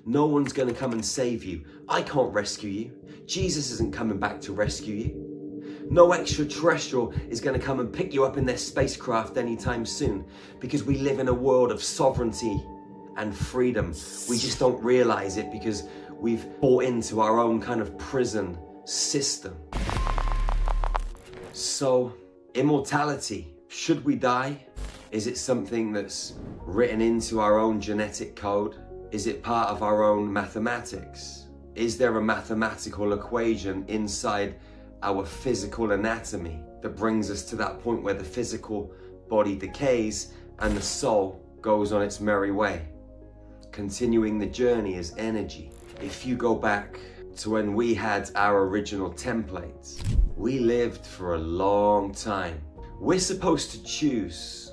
No one's going to come and save you. I can't rescue you. Jesus isn't coming back to rescue you. No extraterrestrial is going to come and pick you up in their spacecraft anytime soon, because we live in a world of sovereignty and freedom. We just don't realize it because we've bought into our own kind of prison system. So, immortality, should we die? Is it something that's written into our own genetic code? Is it part of our own mathematics? Is there a mathematical equation inside our physical anatomy that brings us to that point where the physical body decays and the soul goes on its merry way, continuing the journey as energy? If you go back to when we had our original templates, we lived for a long time. We're supposed to choose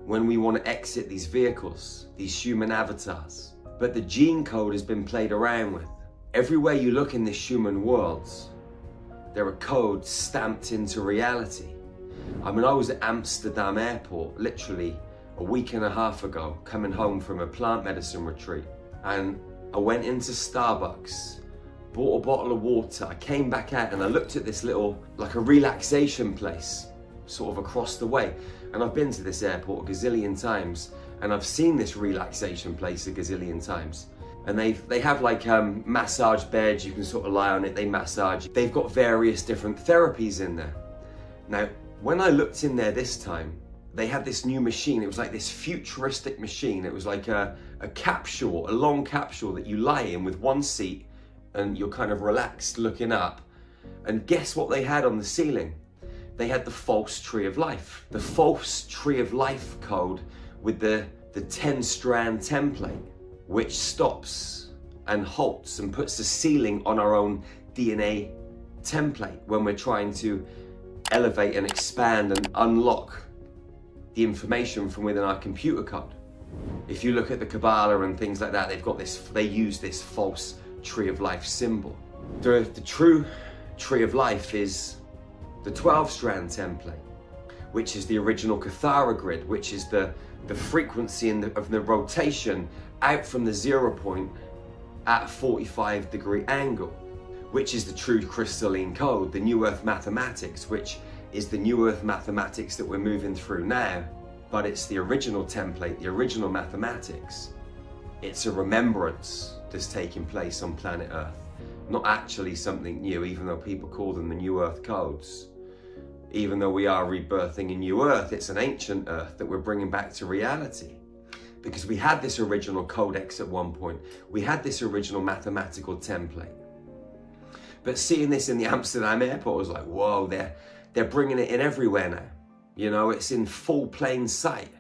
when we want to exit these vehicles, these human avatars. But the gene code has been played around with. Everywhere you look in this human world, there are codes stamped into reality. I mean, I was at Amsterdam airport literally a week and a half ago, coming home from a plant medicine retreat. And I went into Starbucks, bought a bottle of water. I came back out and I looked at this little, like a relaxation place, sort of across the way. And I've been to this airport a gazillion times, and I've seen this relaxation place a gazillion times. And they have like massage beds, you can sort of lie on it, they massage. They've got various different therapies in there. Now, when I looked in there this time, they had this new machine. It was like this futuristic machine. It was like a capsule, a long capsule that you lie in with one seat and you're kind of relaxed looking up. And guess what they had on the ceiling? They had the false tree of life. The false tree of life code with the 10-strand template, which stops and halts and puts the ceiling on our own DNA template when we're trying to elevate and expand and unlock the information from within our computer code. If you look at the Kabbalah and things like that, they use this false tree of life symbol. The true tree of life is the 12-strand template, which is the original Cathara grid, which is the frequency of the rotation out from the 0 point at a 45-degree angle, which is the true crystalline code, the New Earth mathematics, which is the New Earth mathematics that we're moving through now, but it's the original template, the original mathematics. It's a remembrance that's taking place on planet Earth, not actually something new, even though people call them the New Earth codes. Even though we are rebirthing a new Earth, it's an ancient Earth that we're bringing back to reality. Because we had this original codex at one point. We had this original mathematical template. But seeing this in the Amsterdam airport, I was like, whoa, they're bringing it in everywhere now. You know, it's in full plain sight.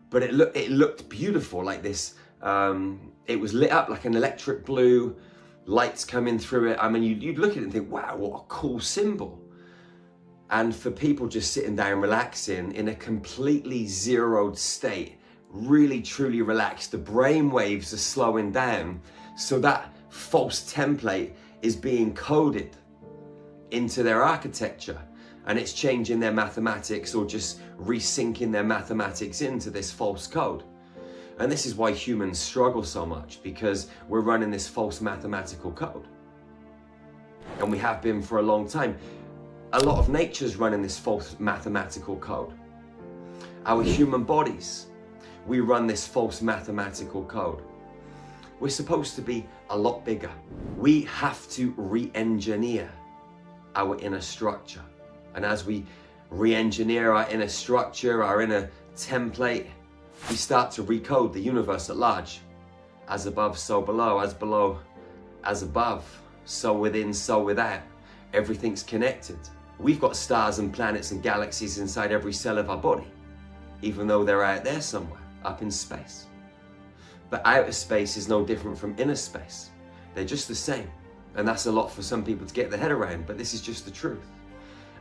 But it looked beautiful, like this. It was lit up like an electric blue, lights coming through it. I mean, you'd look at it and think, wow, what a cool symbol. And for people just sitting down, relaxing in a completely zeroed state, really truly relaxed, the brain waves are slowing down. So that false template is being coded into their architecture, and it's changing their mathematics or just resyncing their mathematics into this false code. And this is why humans struggle so much, because we're running this false mathematical code. And we have been for a long time. A lot of nature's running this false mathematical code. Our human bodies, we run this false mathematical code. We're supposed to be a lot bigger. We have to re-engineer our inner structure. And as we re-engineer our inner structure, our inner template, we start to recode the universe at large. As above, so below. As below, as above. So within, so without. Everything's connected. We've got stars and planets and galaxies inside every cell of our body, even though they're out there somewhere, up in space. But outer space is no different from inner space. They're just the same. And that's a lot for some people to get their head around, but this is just the truth.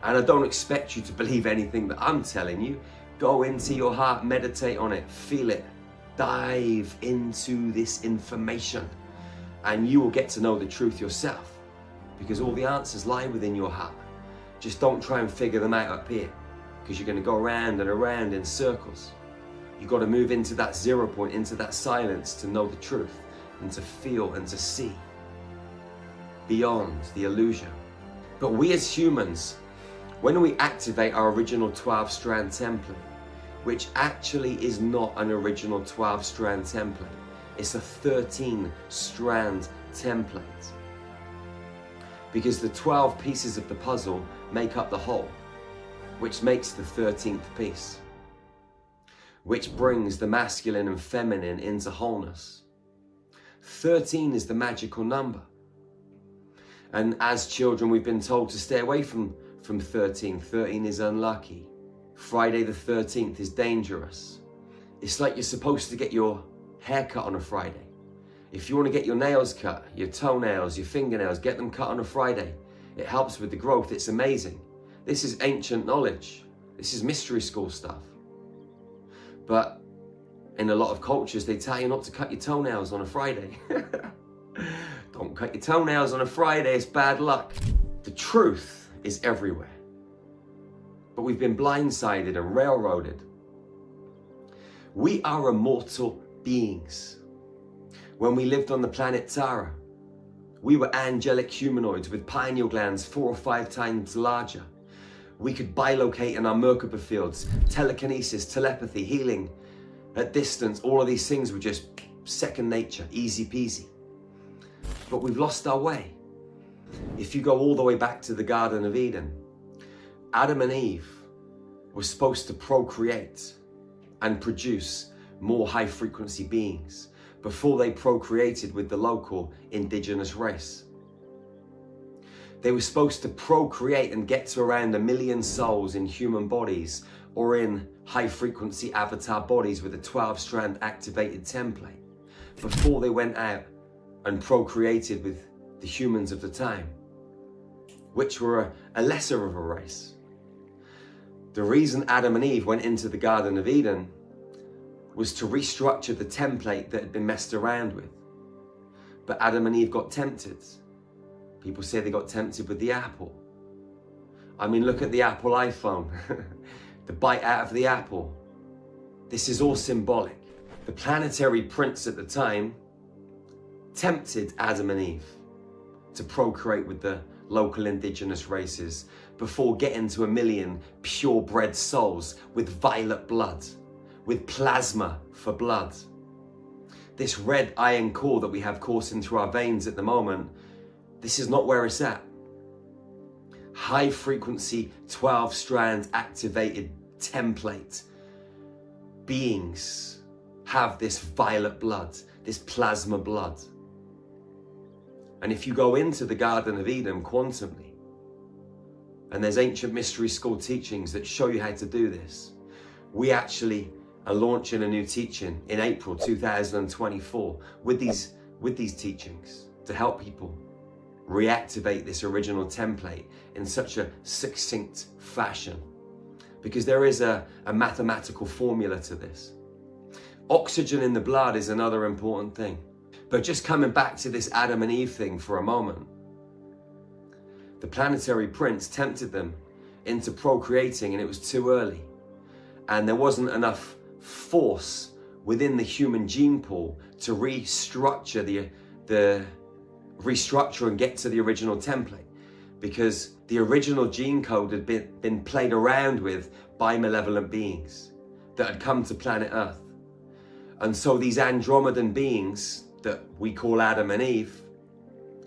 And I don't expect you to believe anything that I'm telling you. Go into your heart, meditate on it, feel it, dive into this information, and you will get to know the truth yourself, because all the answers lie within your heart. Just don't try and figure them out up here, because you're going to go around and around in circles. You've got to move into that 0 point, into that silence to know the truth. and to feel and to see beyond the illusion. But we as humans, when we activate our original 12-strand template, which actually is not an original 12-strand template, it's a 13-strand template. Because the 12 pieces of the puzzle make up the whole, which makes the 13th piece, which brings the masculine and feminine into wholeness. 13 is the magical number. And as children, we've been told to stay away from 13. 13 is unlucky. Friday the 13th is dangerous. It's like you're supposed to get your hair cut on a Friday. If you want to get your nails cut, your toenails, your fingernails, get them cut on a Friday. It helps with the growth. It's amazing. This is ancient knowledge. This is mystery school stuff. But in a lot of cultures, they tell you not to cut your toenails on a Friday. Don't cut your toenails on a Friday, it's bad luck. The truth is everywhere. But we've been blindsided and railroaded. We are immortal beings. When we lived on the planet Tara, we were angelic humanoids with pineal glands 4 or 5 times larger. We could bilocate in our Merkaba fields, telekinesis, telepathy, healing at distance. All of these things were just second nature, easy peasy. But we've lost our way. If you go all the way back to the Garden of Eden, Adam and Eve were supposed to procreate and produce more high frequency beings before they procreated with the local indigenous race. They were supposed to procreate and get to around 1 million souls in human bodies or in high frequency avatar bodies with a 12-strand activated template before they went out and procreated with the humans of the time, which were a lesser of a race. The reason Adam and Eve went into the Garden of Eden was to restructure the template that had been messed around with. But Adam and Eve got tempted. People say they got tempted with the apple. I mean, look at the Apple iPhone. The bite out of the apple. This is all symbolic. The planetary prince at the time tempted Adam and Eve to procreate with the local indigenous races before getting to 1 million purebred souls with violet blood, with plasma for blood. This red iron core that we have coursing through our veins at the moment, this is not where it's at. High frequency 12-strand activated template beings have this violet blood, this plasma blood. And if you go into the Garden of Eden quantumly, and there's ancient mystery school teachings that show you how to do this, we actually are launching a new teaching in April 2024 with these teachings to help people reactivate this original template in such a succinct fashion. Because there is a mathematical formula to this. Oxygen in the blood is another important thing. But just coming back to this Adam and Eve thing for a moment, the planetary prince tempted them into procreating and it was too early. And there wasn't enough force within the human gene pool to restructure and get to the original template, because the original gene code had been played around with by malevolent beings that had come to planet Earth. And so these Andromedan beings that we call Adam and Eve,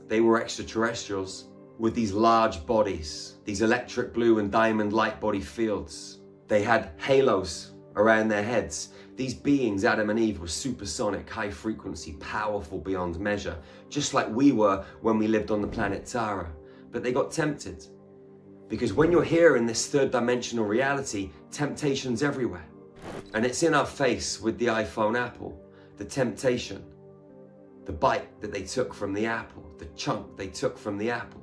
they were extraterrestrials with these large bodies, these electric blue and diamond light body fields. They had halos around their heads. These beings, Adam and Eve, were supersonic, high frequency, powerful beyond measure, just like we were when we lived on the planet Tara. But they got tempted. Because when you're here in this third dimensional reality, temptation's everywhere. And it's in our face with the iPhone Apple, the temptation, the bite that they took from the apple, the chunk they took from the apple.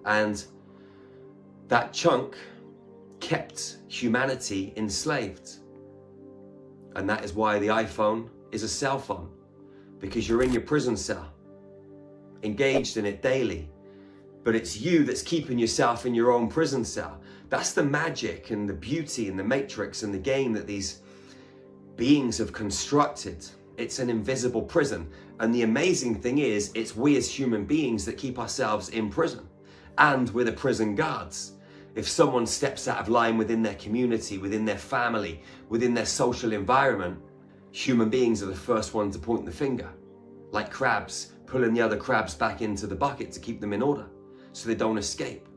And that chunk kept humanity enslaved. And that is why the iPhone is a cell phone, because you're in your prison cell, engaged in it daily, but it's you that's keeping yourself in your own prison cell. That's the magic and the beauty and the matrix and the game that these beings have constructed. It's an invisible prison. And the amazing thing is, it's we as human beings that keep ourselves in prison. And we're the prison guards. If someone steps out of line within their community, within their family, within their social environment, human beings are the first one to point the finger. Like crabs, pulling the other crabs back into the bucket to keep them in order, so they don't escape.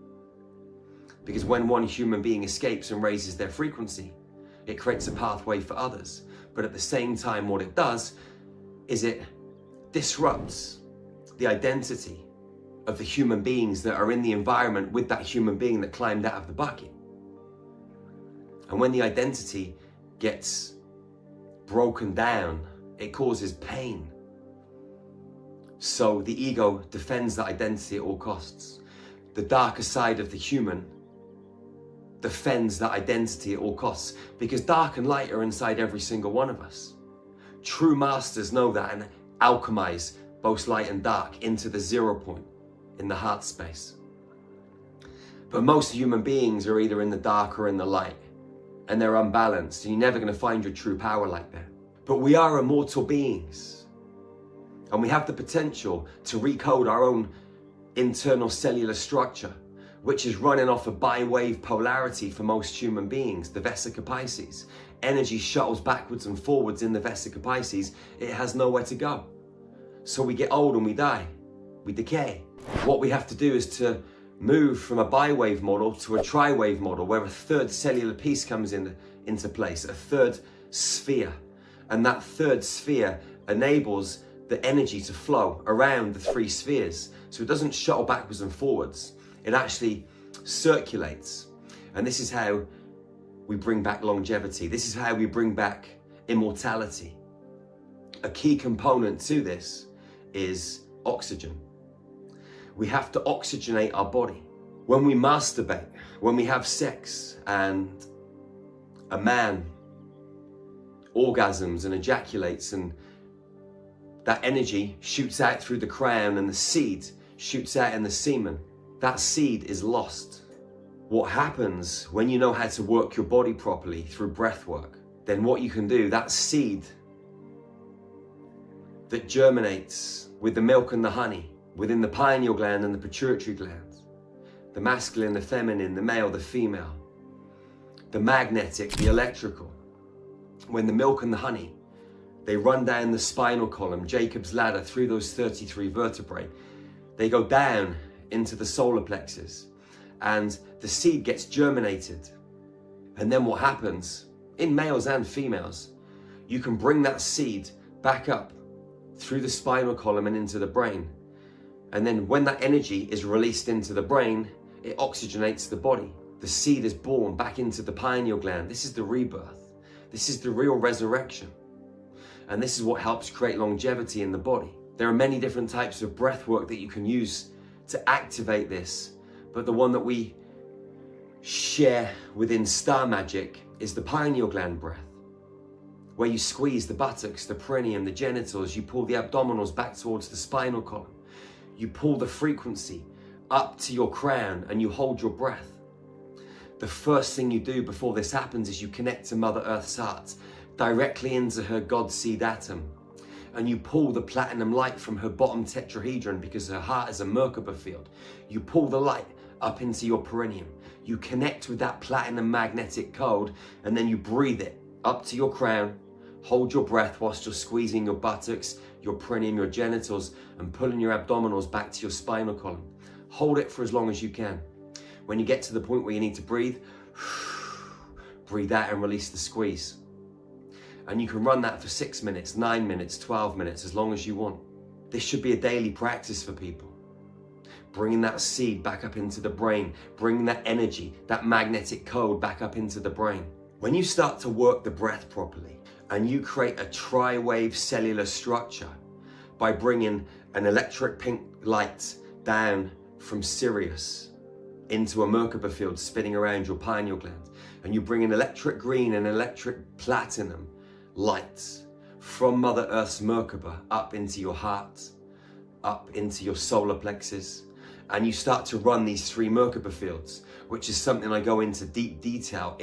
Because when one human being escapes and raises their frequency, it creates a pathway for others. But at the same time, what it does is it disrupts the identity of the human beings that are in the environment with that human being that climbed out of the bucket. And when the identity gets broken down, it causes pain. So the ego defends that identity at all costs. The darker side of the human defends that identity at all costs, because dark and light are inside every single one of us. True masters know that and alchemize both light and dark into the 0 point in the heart space. But most human beings are either in the dark or in the light, and they're unbalanced, and you're never going to find your true power like that. But we are immortal beings, and we have the potential to recode our own internal cellular structure, which is running off a bi-wave polarity for most human beings, the Vesica Pisces. Energy shuttles backwards and forwards in the Vesica Pisces. It has nowhere to go. So we get old and we die. We decay. What we have to do is to move from a bi-wave model to a tri-wave model, where a third cellular piece comes into place, a third sphere. And that third sphere enables the energy to flow around the 3 spheres. So it doesn't shuttle backwards and forwards. It actually circulates. And this is how we bring back longevity. This is how we bring back immortality. A key component to this is oxygen. We have to oxygenate our body. When we masturbate, when we have sex, and a man orgasms and ejaculates, and that energy shoots out through the crown and the seed shoots out in the semen, that seed is lost. What happens when you know how to work your body properly through breath work, then what you can do, that seed that germinates with the milk and the honey within the pineal gland and the pituitary glands, the masculine, the feminine, the male, the female, the magnetic, the electrical, when the milk and the honey, they run down the spinal column, Jacob's ladder, through those 33 vertebrae, they go down into the solar plexus, and the seed gets germinated. And then what happens, in males and females, you can bring that seed back up through the spinal column and into the brain. And then when that energy is released into the brain, it oxygenates the body. The seed is born back into the pineal gland. This is the rebirth. This is the real resurrection. And this is what helps create longevity in the body. There are many different types of breath work that you can use to activate this, but the one that we share within Star Magic is the pineal gland breath, where you squeeze the buttocks, the perineum, the genitals, you pull the abdominals back towards the spinal column, you pull the frequency up to your crown and you hold your breath. The first thing you do before this happens is you connect to Mother Earth's heart, directly into her God seed atom, and you pull the platinum light from her bottom tetrahedron, because her heart is a Merkaba field. You pull the light up into your perineum. You connect with that platinum magnetic code, and then you breathe it up to your crown. Hold your breath whilst you're squeezing your buttocks, your perineum, your genitals, and pulling your abdominals back to your spinal column. Hold it for as long as you can. When you get to the point where you need to breathe, breathe out and release the squeeze. And you can run that for 6 minutes, 9 minutes, 12 minutes, as long as you want. This should be a daily practice for people. Bringing that seed back up into the brain, bringing that energy, that magnetic code back up into the brain. When you start to work the breath properly, and you create a tri-wave cellular structure by bringing an electric pink light down from Sirius into a Merkaba field spinning around your pineal gland, and you bring an electric green and electric platinum lights from Mother Earth's Merkaba up into your heart, up into your solar plexus, and you start to run these 3 Merkaba fields, which is something I go into deep detail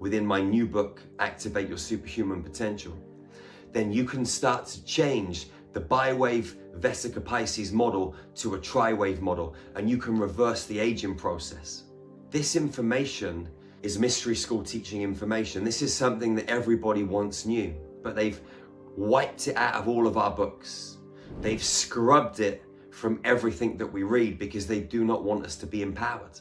within my new book, Activate Your Superhuman Potential. Then you can start to change the bi-wave Vesica Pisces model to a tri-wave model, and you can reverse the aging process. This information is mystery school teaching information. This is something that everybody once knew, but they've wiped it out of all of our books. They've scrubbed it from everything that we read because they do not want us to be empowered.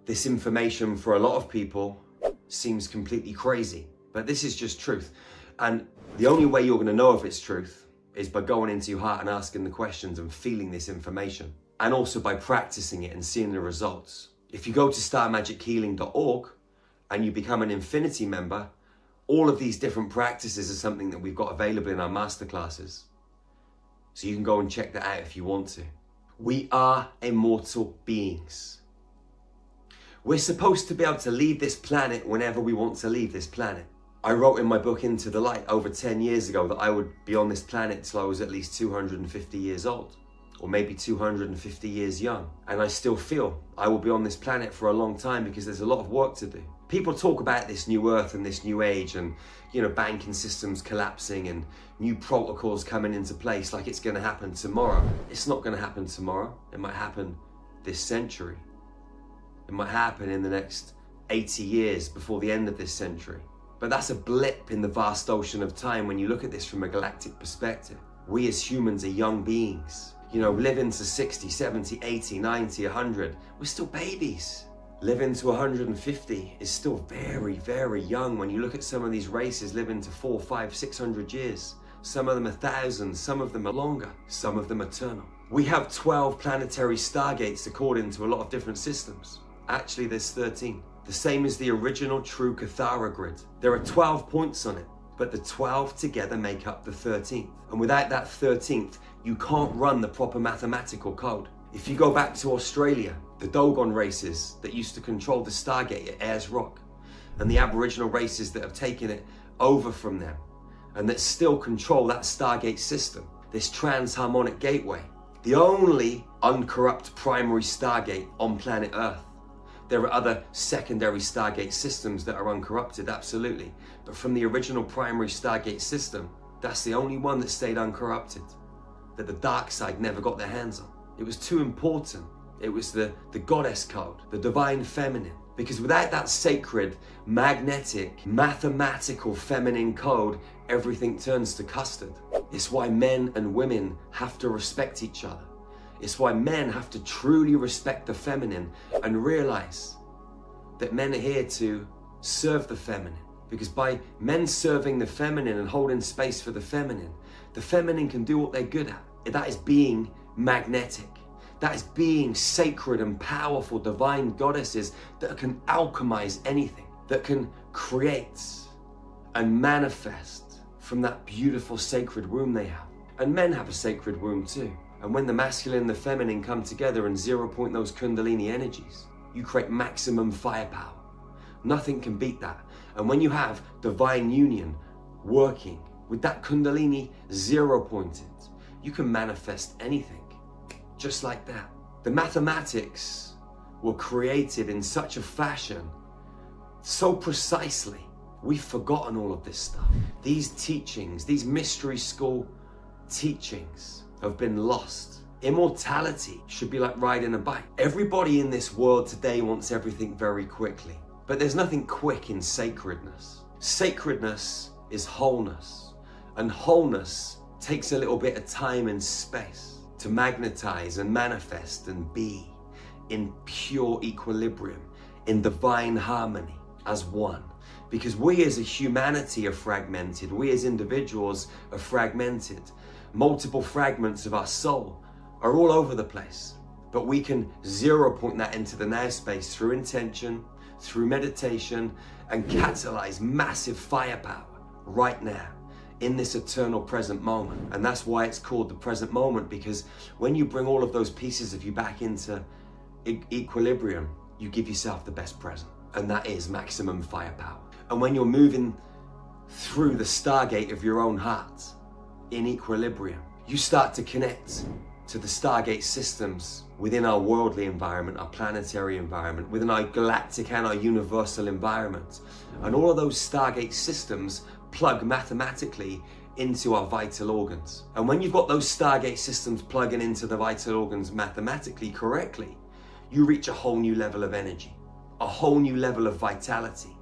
This information for a lot of people seems completely crazy, but this is just truth. And the only way you're going to know if it's truth is by going into your heart and asking the questions and feeling this information, and also by practicing it and seeing the results. If you go to starmagichealing.org and you become an Infinity member, all of these different practices are something that we've got available in our masterclasses. So you can go and check that out if you want to. We are immortal beings. We're supposed to be able to leave this planet whenever we want to leave this planet. I wrote in my book Into the Light over 10 years ago that I would be on this planet till I was at least 250 years old, or maybe 250 years young. And I still feel I will be on this planet for a long time because there's a lot of work to do. People talk about this new earth and this new age and, banking systems collapsing and new protocols coming into place like it's going to happen tomorrow. It's not going to happen tomorrow. It might happen this century. It might happen in the next 80 years before the end of this century. But that's a blip in the vast ocean of time when you look at this from a galactic perspective. We as humans are young beings. Living to 60, 70, 80, 90, 100, we're still babies. Living to 150 is still very, very young when you look at some of these races living to 400, 500, 600 years. Some of them 1,000, some of them are longer, some of them eternal. We have 12 planetary stargates according to a lot of different systems. Actually, there's 13. The same as the original true Cathara grid. There are 12 points on it, but the 12 together make up the 13th. And without that 13th, you can't run the proper mathematical code. If you go back to Australia, the Dogon races that used to control the Stargate at Ayers Rock, and the Aboriginal races that have taken it over from them, and that still control that Stargate system, this transharmonic gateway, the only uncorrupt primary Stargate on planet Earth. There are other secondary Stargate systems that are uncorrupted, absolutely. But from the original primary Stargate system, that's the only one that stayed uncorrupted, that the dark side never got their hands on. It was too important. It was the goddess code, the divine feminine. Because without that sacred, magnetic, mathematical feminine code, everything turns to custard. It's why men and women have to respect each other. It's why men have to truly respect the feminine and realize that men are here to serve the feminine. Because by men serving the feminine and holding space for the feminine can do what they're good at. That is being magnetic. That is being sacred and powerful divine goddesses that can alchemize anything, that can create and manifest from that beautiful sacred womb they have. And men have a sacred womb too. And when the masculine and the feminine come together and 0 point those Kundalini energies, you create maximum firepower. Nothing can beat that. And when you have divine union working with that Kundalini 0 pointed, you can manifest anything just like that. The mathematics were created in such a fashion, so precisely, we've forgotten all of this stuff. These teachings, these mystery school teachings have been lost. Immortality should be like riding a bike. Everybody in this world today wants everything very quickly, but there's nothing quick in sacredness. Sacredness is wholeness, and wholeness takes a little bit of time and space to magnetize and manifest and be in pure equilibrium, in divine harmony as one. Because we as a humanity are fragmented, we as individuals are fragmented. Multiple fragments of our soul are all over the place. But we can 0 point that into the now space through intention, through meditation, and catalyze massive firepower right now in this eternal present moment. And that's why it's called the present moment, because when you bring all of those pieces of you back into equilibrium, you give yourself the best present, and that is maximum firepower. And when you're moving through the stargate of your own heart in equilibrium, you start to connect to the stargate systems within our worldly environment, our planetary environment, within our galactic and our universal environment. And all of those stargate systems plug mathematically into our vital organs. And when you've got those Stargate systems plugging into the vital organs mathematically correctly, you reach a whole new level of energy, a whole new level of vitality.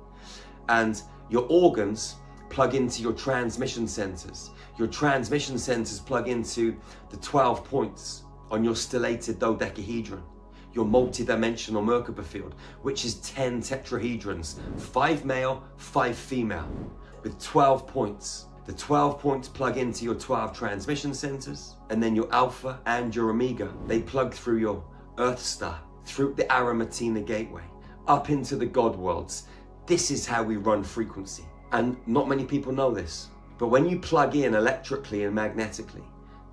And your organs plug into your transmission centers. Your transmission centers plug into the 12 points on your stellated dodecahedron, your multi-dimensional Merkaba field, which is 10 tetrahedrons, 5 male, 5 female, with 12 points. The 12 points plug into your 12 transmission centers, and then your alpha and your omega, they plug through your Earth star, through the Aramatena gateway, up into the God worlds. This is how we run frequency. And not many people know this, but when you plug in electrically and magnetically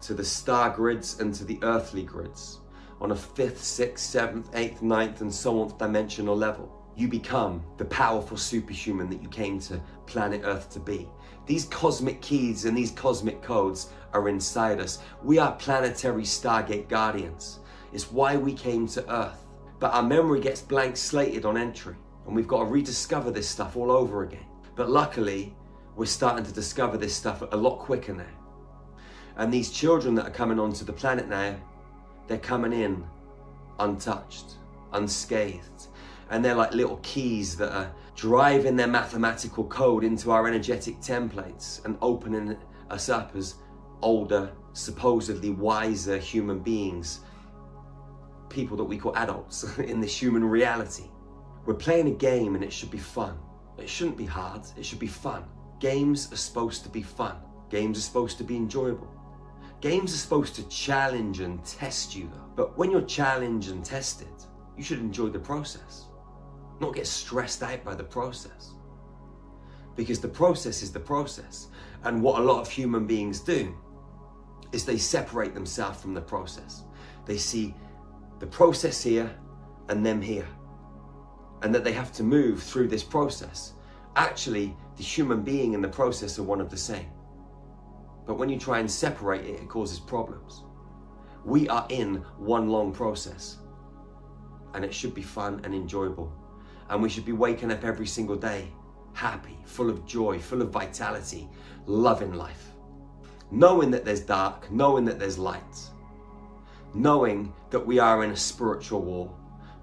to the star grids and to the earthly grids on a 5th, 6th, 7th, 8th, 9th, and so on dimensional level, you become the powerful superhuman that you came to planet Earth to be. These cosmic keys and these cosmic codes are inside us. We are planetary Stargate guardians. It's why we came to Earth. But our memory gets blank slated on entry, and we've got to rediscover this stuff all over again. But luckily, we're starting to discover this stuff a lot quicker now. And these children that are coming onto the planet now, they're coming in untouched, unscathed. And they're like little keys that are driving their mathematical code into our energetic templates and opening us up as older, supposedly wiser human beings, people that we call adults in this human reality. We're playing a game and it should be fun. It shouldn't be hard, it should be fun. Games are supposed to be fun. Games are supposed to be enjoyable. Games are supposed to challenge and test you though. But when you're challenged and tested, you should enjoy the process, not get stressed out by the process. Because the process is the process. And what a lot of human beings do is they separate themselves from the process. They see the process here and them here, and that they have to move through this process. Actually, the human being and the process are one of the same. But when you try and separate it, it causes problems. We are in one long process, and it should be fun and enjoyable. And we should be waking up every single day, happy, full of joy, full of vitality, loving life. Knowing that there's dark, knowing that there's light. Knowing that we are in a spiritual war,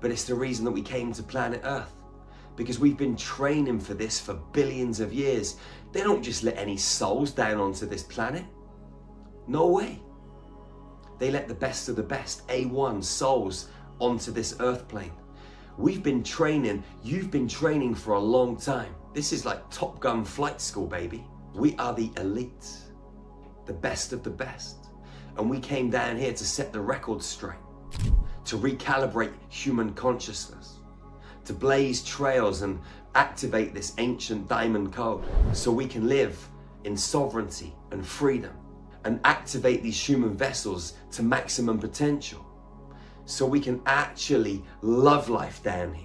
but it's the reason that we came to planet Earth. Because we've been training for this for billions of years. They don't just let any souls down onto this planet. No way. They let the best of the best, A1 souls, onto this Earth plane. We've been training, you've been training for a long time. This is like Top Gun flight school, baby. We are the elite, the best of the best. And we came down here to set the record straight, to recalibrate human consciousness, to blaze trails and activate this ancient diamond code so we can live in sovereignty and freedom and activate these human vessels to maximum potential so we can actually love life down here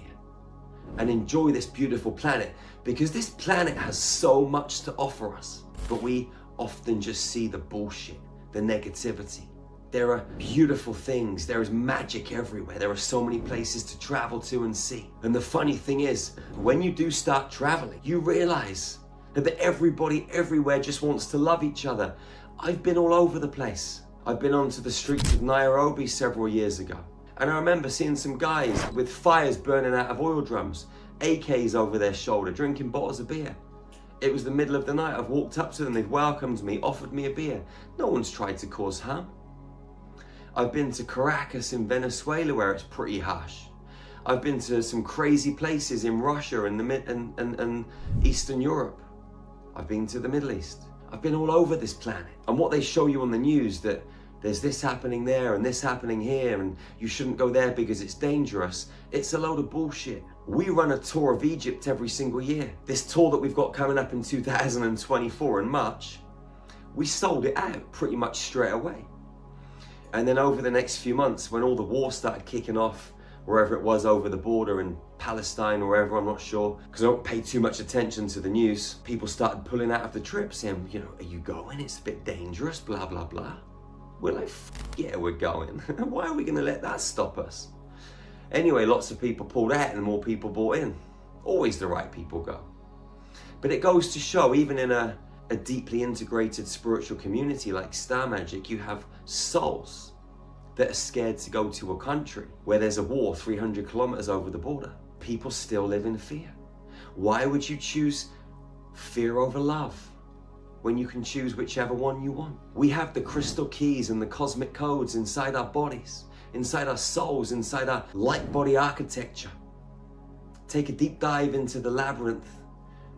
and enjoy this beautiful planet, because this planet has so much to offer us, but we often just see the bullshit, the negativity. There are beautiful things, there is magic everywhere, there are so many places to travel to and see. And the funny thing is, when you do start traveling, you realize that everybody everywhere just wants to love each other. I've been all over the place. I've been onto the streets of Nairobi several years ago, and I remember seeing some guys with fires burning out of oil drums, AKs over their shoulder, drinking bottles of beer. It was the middle of the night. I've walked up to them, they've welcomed me, offered me a beer. No one's tried to cause harm. I've been to Caracas in Venezuela where it's pretty harsh. I've been to some crazy places in Russia and and Eastern Europe. I've been to the Middle East. I've been all over this planet. And what they show you on the news, that there's this happening there and this happening here and you shouldn't go there because it's dangerous, it's a load of bullshit. We run a tour of Egypt every single year. This tour that we've got coming up in 2024 in March, we sold it out pretty much straight away. And then over the next few months, when all the war started kicking off, wherever it was over the border in Palestine or wherever, I'm not sure, because I don't pay too much attention to the news, people started pulling out of the trip saying, you know, are you going? It's a bit dangerous, blah, blah, blah. We're like, yeah, we're going. Why are we gonna let that stop us? Anyway, lots of people pulled out and more people bought in. Always the right people go. But it goes to show, even in a a deeply integrated spiritual community like Star Magic, you have souls that are scared to go to a country where there's a war 300 kilometers over the border. People still live in fear. Why would you choose fear over love when you can choose whichever one you want? We have the crystal keys and the cosmic codes inside our bodies, inside our souls, inside our light body architecture. Take a deep dive into the labyrinth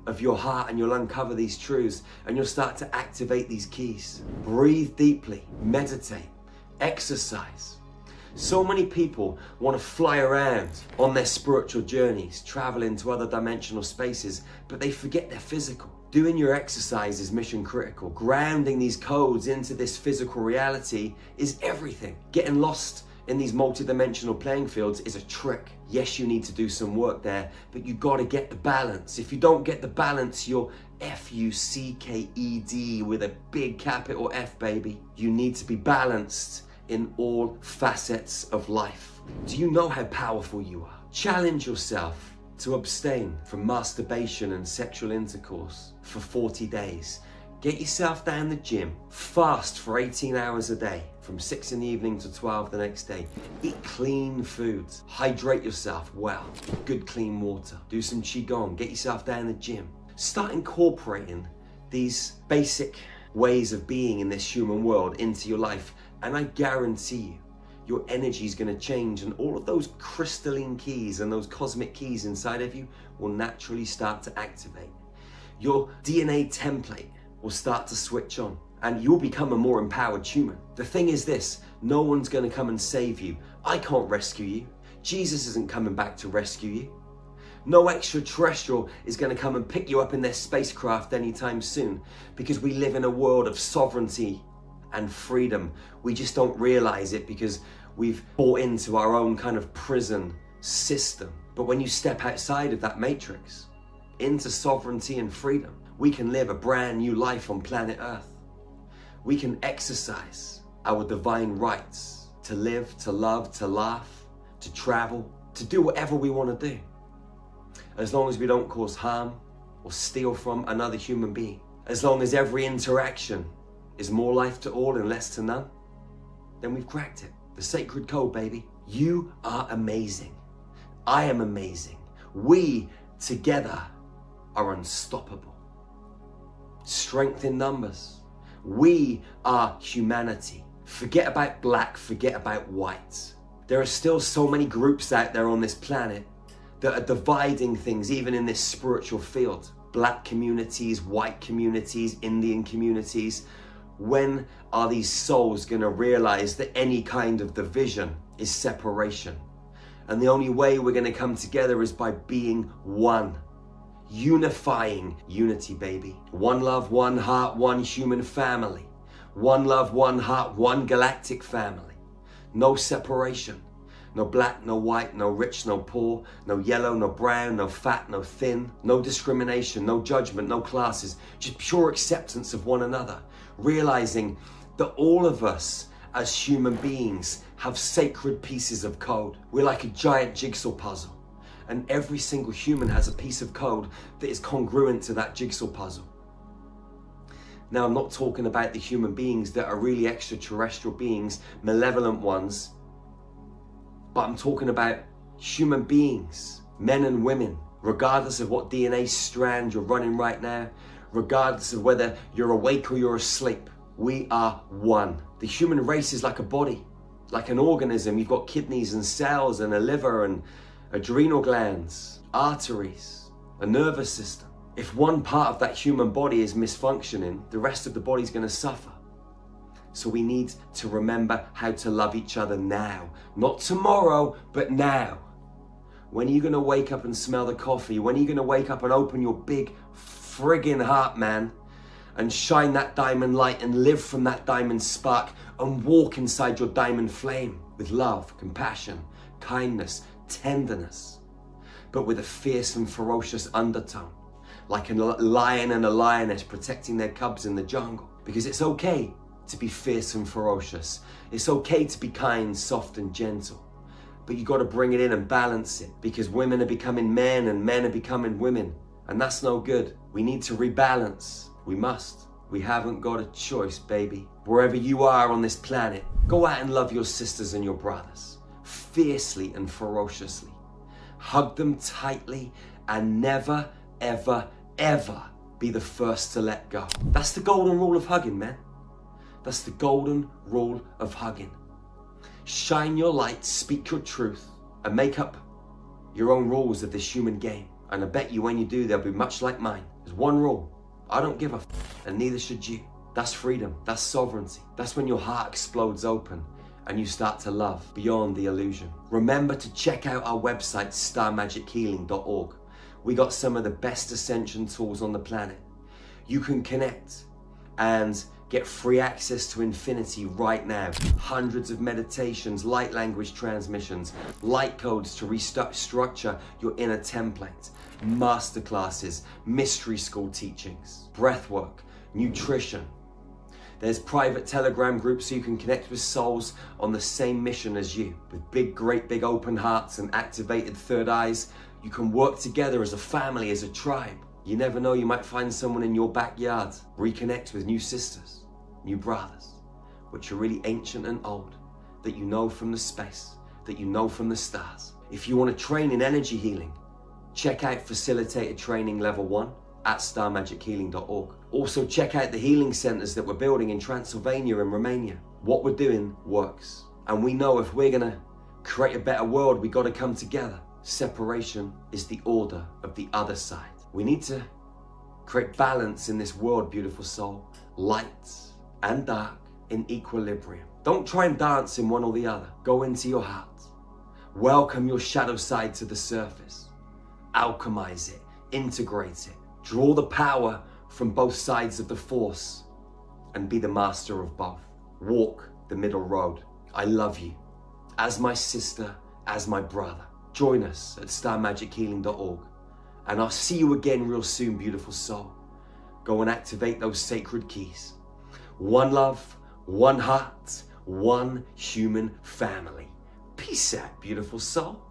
of your heart and you'll uncover these truths and you'll start to activate these keys. Breathe deeply, meditate, exercise. So many people want to fly around on their spiritual journeys, travel into other dimensional spaces, but they forget their physical. Doing your exercise is mission critical. Grounding these codes into this physical reality is everything. Getting lost in these multidimensional playing fields is a trick. Yes, you need to do some work there, but you got to get the balance. If you don't get the balance, you're F-U-C-K-E-D with a big capital F, baby. You need to be balanced in all facets of life. Do you know how powerful you are? Challenge yourself to abstain from masturbation and sexual intercourse for 40 days. Get yourself down the gym, fast for 18 hours a day, from 6 in the evening to 12 the next day. Eat clean foods, hydrate yourself well, good clean water. Do some qigong, get yourself down the gym. Start incorporating these basic ways of being in this human world into your life, and I guarantee you, your energy is going to change, and all of those crystalline keys and those cosmic keys inside of you will naturally start to activate. Your DNA template will start to switch on, and you'll become a more empowered human. The thing is this, no one's going to come and save you. I can't rescue you. Jesus isn't coming back to rescue you. No extraterrestrial is going to come and pick you up in their spacecraft anytime soon, because we live in a world of sovereignty and freedom. We just don't realize it because we've bought into our own kind of prison system. But when you step outside of that matrix into sovereignty and freedom, we can live a brand new life on planet Earth. We can exercise our divine rights to live, to love, to laugh, to travel, to do whatever we want to do, as long as we don't cause harm or steal from another human being. As long as every interaction is more life to all and less to none, then we've cracked it. The sacred code, baby. You are amazing. I am amazing. We together are unstoppable. Strength in numbers. We are humanity. Forget about black, forget about white. There are still so many groups out there on this planet that are dividing things, even in this spiritual field. Black communities, white communities, Indian communities. When are these souls going to realize that any kind of division is separation? And the only way we're going to come together is by being one. Unifying unity, baby. One love, one heart, one human family. One love, one heart, one galactic family. No separation. No black, no white, no rich, no poor, no yellow, no brown, no fat, no thin, no discrimination, no judgment, no classes, just pure acceptance of one another. Realizing that all of us as human beings have sacred pieces of code. We're like a giant jigsaw puzzle, and every single human has a piece of code that is congruent to that jigsaw puzzle. Now, I'm not talking about the human beings that are really extraterrestrial beings, malevolent ones, but I'm talking about human beings, men and women, regardless of what DNA strand you're running right now, regardless of whether you're awake or you're asleep. We are one. The human race is like a body, like an organism. You've got kidneys and cells and a liver and adrenal glands, arteries, a nervous system. If one part of that human body is misfunctioning, the rest of the body's going to suffer. So we need to remember how to love each other now. Not tomorrow, but now. When are you going to wake up and smell the coffee? When are you going to wake up and open your big friggin' heart, man, and shine that diamond light and live from that diamond spark and walk inside your diamond flame with love, compassion, kindness, tenderness, but with a fierce and ferocious undertone, like a lion and a lioness protecting their cubs in the jungle. Because it's okay to be fierce and ferocious. It's okay to be kind, soft and gentle. But you got to bring it in and balance it, because women are becoming men and men are becoming women. And that's no good. We need to rebalance. We must. We haven't got a choice, baby. Wherever you are on this planet, go out and love your sisters and your brothers, fiercely and ferociously. Hug them tightly and never, ever, ever be the first to let go. That's the golden rule of hugging, man. That's the golden rule of hugging. Shine your light, speak your truth, and make up your own rules of this human game. And I bet you when you do, they'll be much like mine. There's one rule. I don't give a and neither should you. That's freedom. That's sovereignty. That's when your heart explodes open and you start to love beyond the illusion. Remember to check out our website, starmagichealing.org. We got some of the best ascension tools on the planet. You can connect and get free access to infinity right now. Hundreds of meditations, light language transmissions, light codes to restructure your inner template, masterclasses, mystery school teachings, breathwork, nutrition. There's private Telegram groups so you can connect with souls on the same mission as you. With great big open hearts and activated third eyes, you can work together as a family, as a tribe. You never know, you might find someone in your backyard. Reconnect with new sisters, new brothers, which are really ancient and old, that you know from the space, that you know from the stars. If you want to train in energy healing, check out Facilitated Training Level 1 at starmagichealing.org. Also check out the healing centers that we're building in Transylvania and Romania. What we're doing works. And we know if we're gonna create a better world, we gotta come together. Separation is the order of the other side. We need to create balance in this world, beautiful soul. Light and dark in equilibrium. Don't try and dance in one or the other. Go into your heart. Welcome your shadow side to the surface. Alchemize it, integrate it. Draw the power from both sides of the force and be the master of both. Walk the middle road. I love you as my sister, as my brother. Join us at starmagichealing.org and I'll see you again real soon, beautiful soul. Go and activate those sacred keys. One love, one heart, one human family. Peace out, beautiful soul.